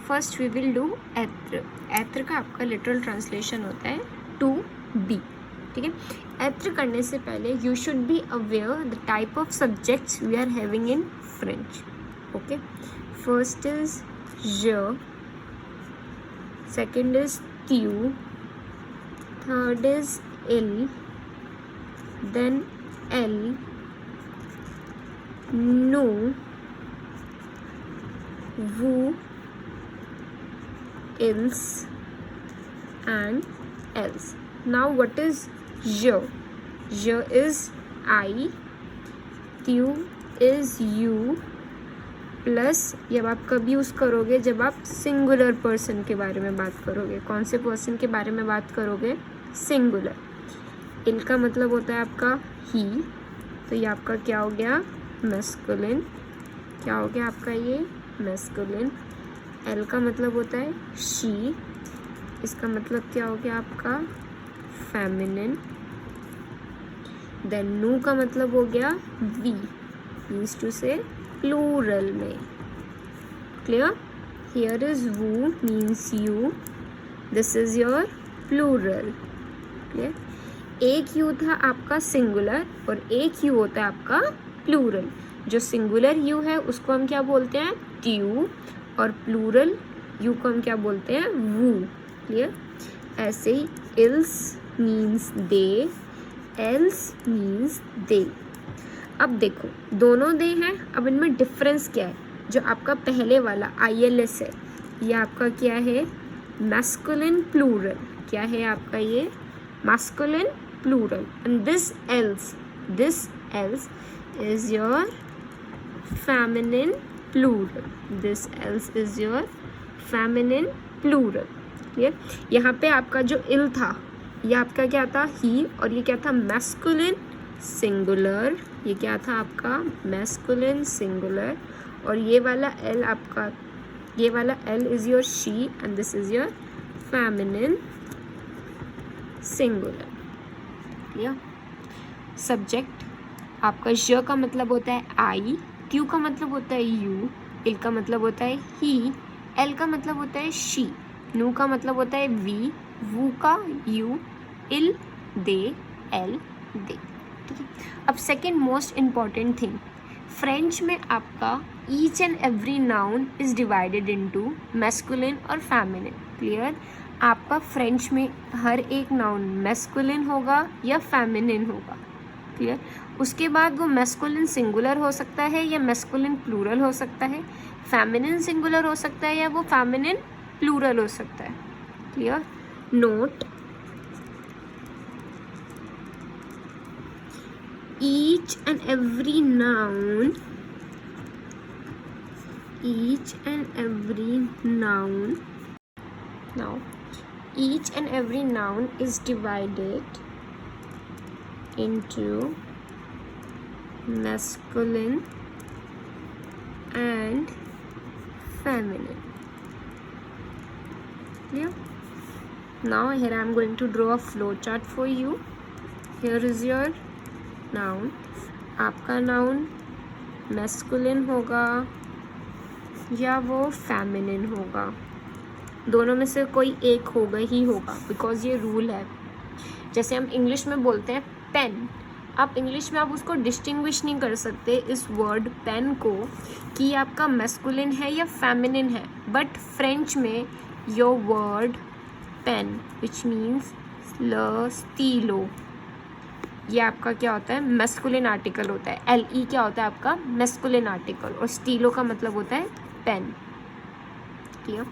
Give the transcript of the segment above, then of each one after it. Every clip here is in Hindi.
फर्स्ट वी विल डू एत्र. एत्र का आपका लिटरल ट्रांसलेशन होता है टू बी. ठीक है, एत्र करने से पहले you should be aware the type of subjects we are having in French. Okay, first is je, second is tu, third is il, then el, nous, vous, ils and else. Now what is je? Je is I, tu is you, plus जब आप कब यूज़ करोगे, जब आप सिंगुलर पर्सन के बारे में बात करोगे. कौन से पर्सन के बारे में बात करोगे? सिंगुलर. इल का मतलब होता है आपका ही, तो ये आपका क्या हो गया? मैस्कुलिन. क्या हो गया आपका ये? मैस्कुलिन. एल का मतलब होता है शी, इसका मतलब क्या हो गया आपका? फेमिनिन. देन नू का मतलब हो गया वी, मीन्स टू से प्लूरल में. क्लियर? हियर इज वू means you, this is your plural. Clear? एक यू था आपका सिंगुलर और एक यू होता है आपका प्लूरल. जो सिंगुलर यू है उसको हम क्या बोलते हैं? ट्यू, और प्लूरल यू को हम क्या बोलते हैं? वू. क्लियर? ऐसे ही इल्स मीन्स दे, एल्स मीन्स दे. अब देखो दोनों दे हैं, अब इनमें डिफरेंस क्या है? जो आपका पहले वाला ILS है, ये आपका क्या है? Masculine plural. क्या है आपका ये? Masculine plural. एंड दिस एल्स is your feminine plural. This एल्स is your feminine plural. Clear? यहाँ पे आपका जो इल था ये आपका क्या था? ही, और ये क्या था? Masculine singular. ये क्या था आपका? Masculine singular. और ये वाला एल आपका, ये वाला L is your she and this is your feminine singular. Clear? Subject आपका ज का मतलब होता है आई, ट्यू का मतलब होता है यू, इल का मतलब होता है ही, एल का मतलब होता है शी, नू का मतलब होता है वी, वू का यू, इल दे, एल दे. ठीक है, अब second most important thing, French में आपका each and every noun is divided into masculine और फेमिनिन. क्लियर? आपका फ्रेंच में हर एक नाउन मैस्कुलिन होगा या फेमिनिन होगा. क्लियर? उसके बाद वो मैस्कुलिन सिंगुलर हो सकता है या मैस्कुलिन प्लूरल हो सकता है, फेमिनिन सिंगुलर हो सकता है या वो फेमिनिन प्लूरल हो सकता है. Clear? Note, each and every noun is divided into masculine and feminine. Clear? Now here I am going to draw a flow chart for you. Here is your noun. आपका नाउन मैस्कुलिन होगा या वो फेमिनिन होगा, दोनों में से कोई एक होगा ही होगा, बिकॉज ये रूल है. जैसे हम इंग्लिश में बोलते हैं पेन, आप इंग्लिश में आप उसको डिस्टिंग्विश नहीं कर सकते इस वर्ड पेन को कि आपका मैस्कुलिन है या फेमिनिन है. बट फ्रेंच में your word pen which means स्टीलो, ये आपका क्या होता है? मैस्कुलिन आर्टिकल होता है. LE क्या होता है आपका? Masculine article. और स्टीलो का मतलब होता है पेन. क्लियर?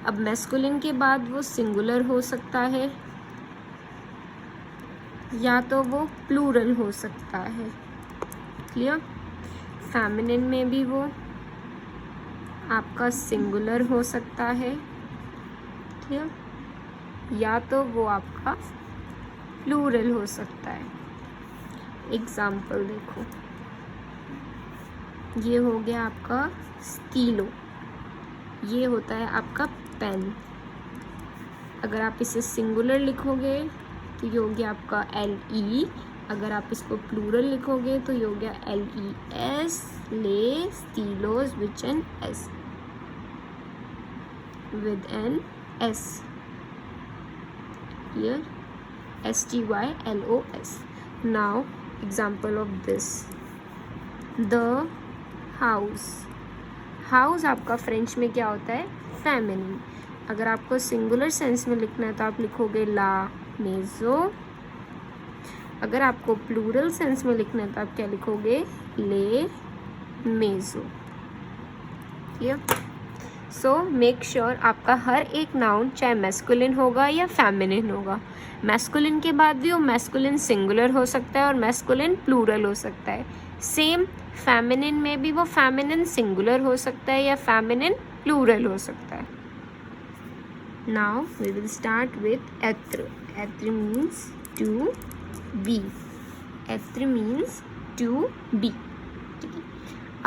अब मैस्कुलिन के बाद वो सिंगुलर हो सकता है या तो वो प्लूरल हो सकता है. क्लियर? फेमिनिन में भी वो आपका सिंगुलर हो सकता है. क्लियर? या तो वो आपका प्लूरल हो सकता है. एग्जाम्पल देखो, ये हो गया आपका स्टीलो, ये होता है आपका पेन. अगर आप इसे सिंगुलर लिखोगे तो ये हो गया आपका LE, अगर आप इसको प्लूरल लिखोगे तो ये हो गया LES, ले, स्टीलोस, which end S. with an S. Here STYLOS. Now example of this, the house. House आपका फ्रेंच में क्या होता है? फेमिनिन. अगर आपको सिंगुलर सेंस में लिखना है तो आप लिखोगे ला मेजो. अगर आपको प्लूरल सेंस में लिखना है तो आप क्या लिखोगे? ले मेजो. क्लियर? सो मेक श्योर आपका हर एक नाउन चाहे मैस्कुलिन होगा या फेमिनिन होगा. मैस्कुलिन के बाद भी वो मैस्कुलिन सिंगुलर हो सकता है और मैस्कुलिन प्लूरल हो सकता है. सेम फेमिनिन में भी वो फेमिनिन सिंगुलर हो सकता है या फेमिनिन प्लूरल हो सकता है. Now we will start with एत्र. एत्र मीन्स टू बी. एत्र मीन्स टू बी. ठीक है.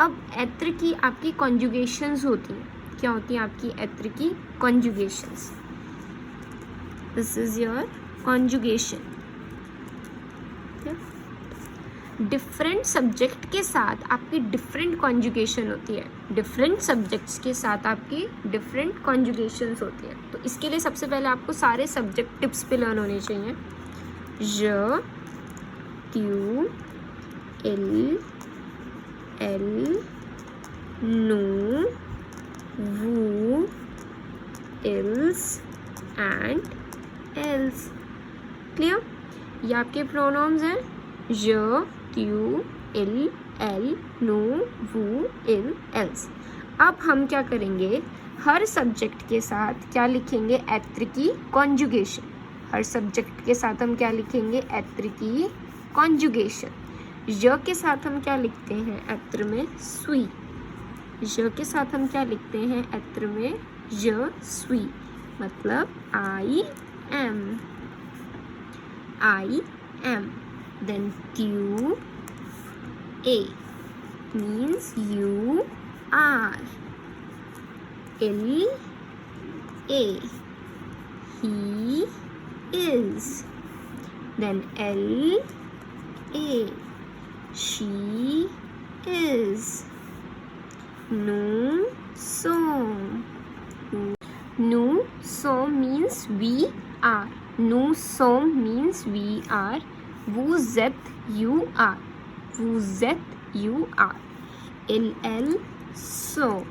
अब एत्र की आपकी कॉन्जुगेशंस होती हैं. क्या होती है आपकी एत्र की conjugations? This is your conjugation. Different subject के साथ आपकी डिफरेंट कॉन्जुगेशन होती है. डिफरेंट सब्जेक्ट्स के साथ आपकी डिफरेंट कॉन्जुगेशंस होती है. तो इसके लिए सबसे पहले आपको सारे सब्जेक्ट टिप्स पे लर्न होने चाहिए. ज, त्यू, इल, एल, नु, वू, इल्स एंड एल्स. क्लियर? ये आपके प्रोनाउंस हैं. ज, त्यू, इल, एल, नु, वू, इल, एल्स. अब हम क्या करेंगे? हर सब्जेक्ट के साथ क्या लिखेंगे? एत्र की कॉन्जुगेशन. हर सब्जेक्ट के साथ हम क्या लिखेंगे? एत्र की कॉन्जुगेशन. य के साथ हम क्या लिखते हैं एत्र में? स्वी. य के साथ हम क्या लिखते हैं एत्र में? य स्वी. मतलब I am. I am. Then त्यू, ए means you are. इल, ए he is. Then L, A she is. Nu, so. Nu, so means we are. Nu, so means we are. Vous êtes, you are. Vous êtes, you are. Il, elle, so.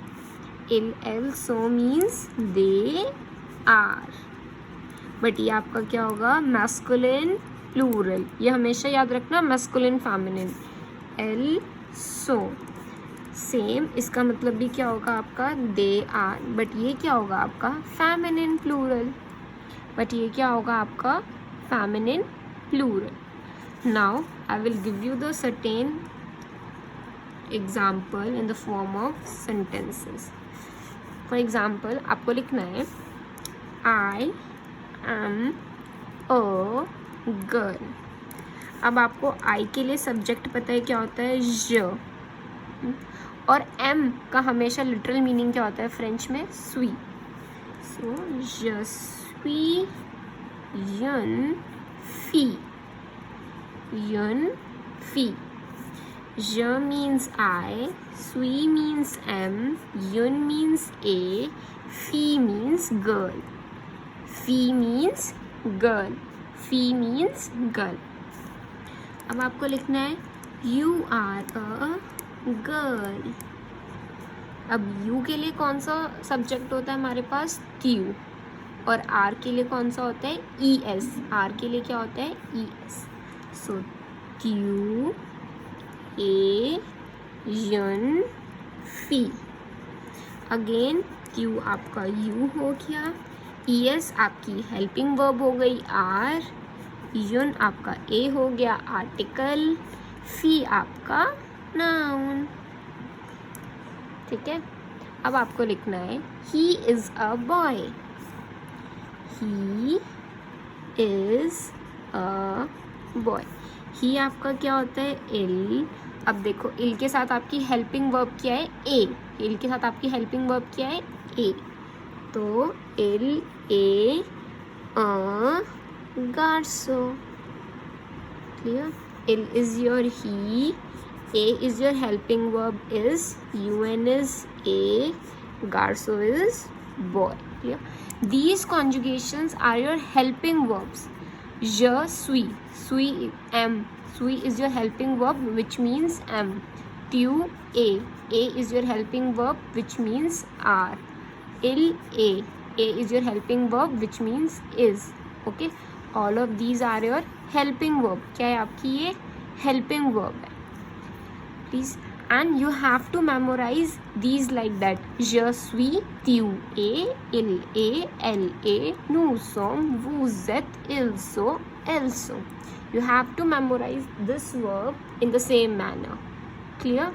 Il, elle, so means they are. But ये आपका क्या होगा? Masculine plural. ये हमेशा याद रखना, मैस्कुलिन फेमिनिन. एल, सो. सेम इसका मतलब भी क्या होगा आपका? They are. बट ये क्या होगा आपका? Feminine plural. बट ये क्या होगा आपका? Feminine plural. Now I will give you the certain example in the form of sentences. For example आपको लिखना है आई एम अ गर्ल. अब आपको आई के लिए सब्जेक्ट पता है क्या होता है? ज. और एम का हमेशा लिटरल मीनिंग क्या होता है फ्रेंच में? स्वी. सो ज स्वी यन फी. यन फी. j means I, sui means M, yun means A, fi means girl. Fi means girl. Fi means girl. अब आपको लिखना है you are a girl. अब you के लिए कौन सा सब्जेक्ट होता है हमारे पास? त्यू. और R के लिए कौन सा होता है? ES. R के लिए क्या होता है? ES. सो त्यू, ए, यन, फी. अगेन त्यू आपका यू हो गया. ES आपकी हेल्पिंग वर्ब हो गई आर. यन आपका ए हो गया आर्टिकल. फी आपका नाउन. ठीक है. अब आपको लिखना है he is a boy. He is a boy. He आपका क्या होता है? इल. अब देखो इल के साथ आपकी हेल्पिंग वर्ब क्या है? ए. इल के साथ आपकी हेल्पिंग वर्ब क्या है? ए. तो इल, ए, गार्सो. क्लियर? इल इज योर ही. ए is your helping verb is. UN is A. गार्सो is boy. Clear? These conjugations are your helping verbs. Je suis, suis, am. Suis is your helping verb, which means am. Tu, a is your helping verb, which means are. Il, a is your helping verb, which means is. Okay, all of these are your helping verb. क्या है आपकी ये helping verb है. Please, and you have to memorize these like that. Je suis, tu es, il est, elle est, nous sommes, vous êtes, ils sont, elles sont. You have to memorize this verb in the same manner. Clear?